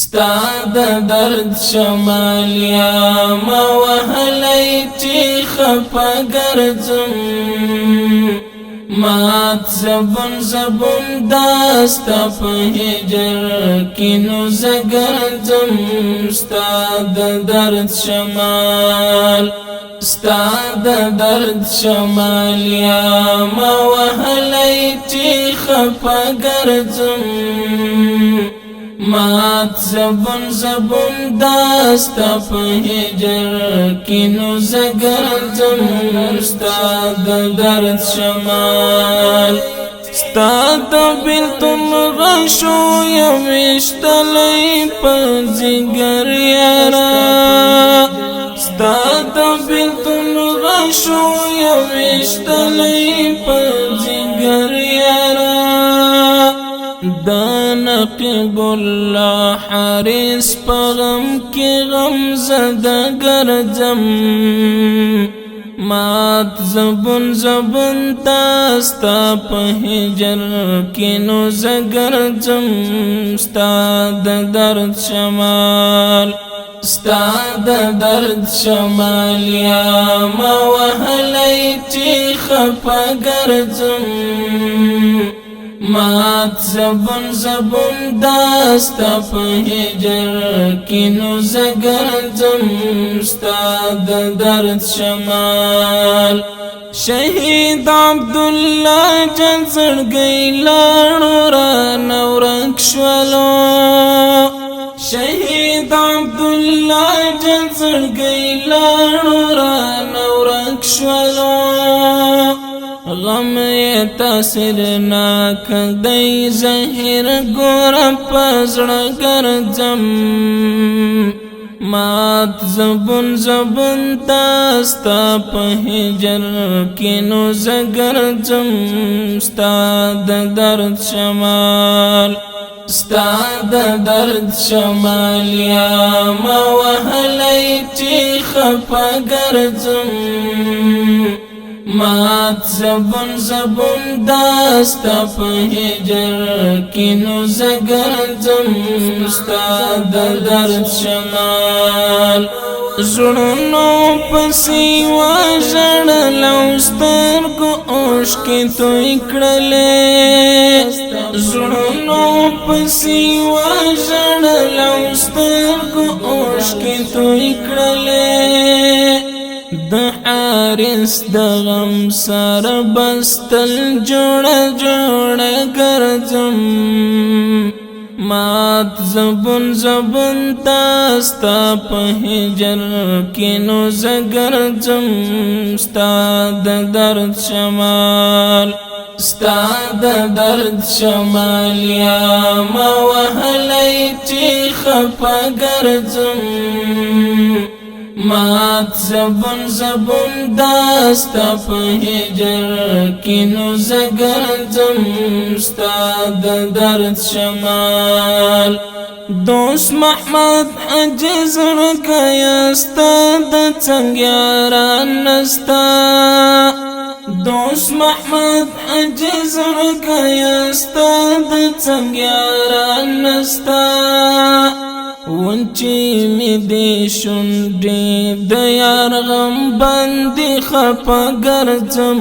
ستا د درد شمال یا ما وهلی چی خفا گرزم مات زبون زبون داستا په هجر کینو زگرزم ستا د درد شمال ستا د درد شمال یا ما وهلی چی خفا گرزم مات زبون زبون داستا په هجر کینو زگرزم ستا د درد شمال ستا د بیلتون غشو یوشتلی په ځیګر یارا ستا د بیلتون غشو یوشتلی په ځیګر یارا دا نقیب الله حارس پغم کی غم زده گرزم مات زبون زبون تاستا په هجر کینو زگرزم ستا د درد شمال ستا د درد شمال یا ما وهلی چی خفا گرزم مات زبون زبون داستا په هجر کینو زگرزم ستا د درد شمال شهید عبدالله جان زړګی لاړو را نورک شولو شهید عبدالله جان زړګی لاړو را نورک شولو غم تاثیر ناک دی زهر گور پزړه ګرځم مات زبون زبون تاستا په هجر کینو زگرزم ستا د درد شمال ستا د درد شمال یا ما وهلی چی خفا گرزم مات زبون زبون داستا په هجر کینو زگرزم ستا د درد شمال زړونو پسې وژړل او سترګو اوښکې توی کړلې زړونو پسې وژړل او سترګو اوښکې توی کړلې د حارس د غم سره بستل جوړه جوړه ګرځم مات زبون زبون تاستا په هجر کینو زگرزم ستا د درد شمال ستا د درد شمال یا ما وهلی چی خفا گرزم مات زبون زبون داستا په هجر کینو زگرزم ستا د درد شمال دوست محمد حجی زړګی ستا د څنګیاران نستا دوست محمد حجی زړګی ستا د څنګیاران نستا ونچی می دی شونډې د یار غم باندې خفا ګرځم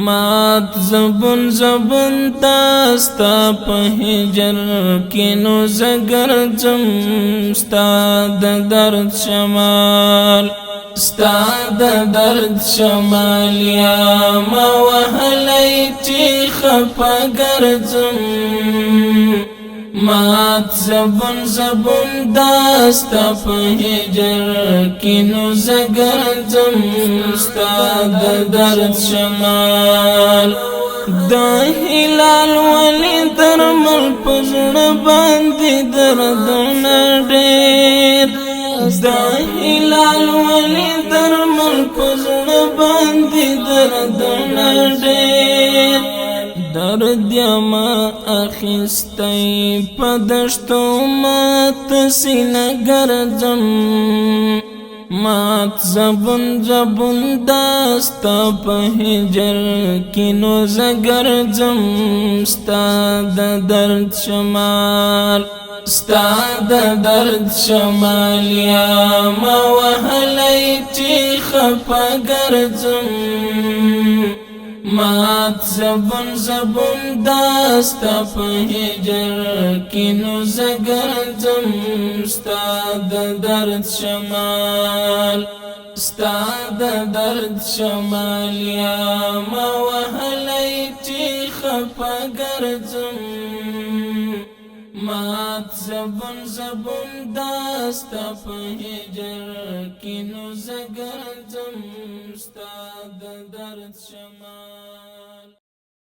مات زبون زبون تاستا په هجر کینو زگرزم ستا د درد شمال ستا د درد شمال یا ما وهلی چی خفا ګرځم مات زبون زبون داستا په هجر کینو زگرزم ستا د درد شمال دا هلال ولی درمل په زړه باندې دردونه ډېر دا هلال ولی درمل په زړه باندې دردونه ډېر درد یما اخیستی په دشتو مات سینه ګرځم مات زبون زبون داستا په هجر کینو زگرزم ستا د درد شمال شمال ستا د درد شمال یا ما وهلی چې خفه ګرځم مات زبون زبون داستا په هجر کې نو زه ګرځم ستا د درد شمال ستا د درد شمال یا ما وهلی چې خفه ګرځم مات زبون زبون داستا په هجر کې نو زه ګرځم ستا د درد شمال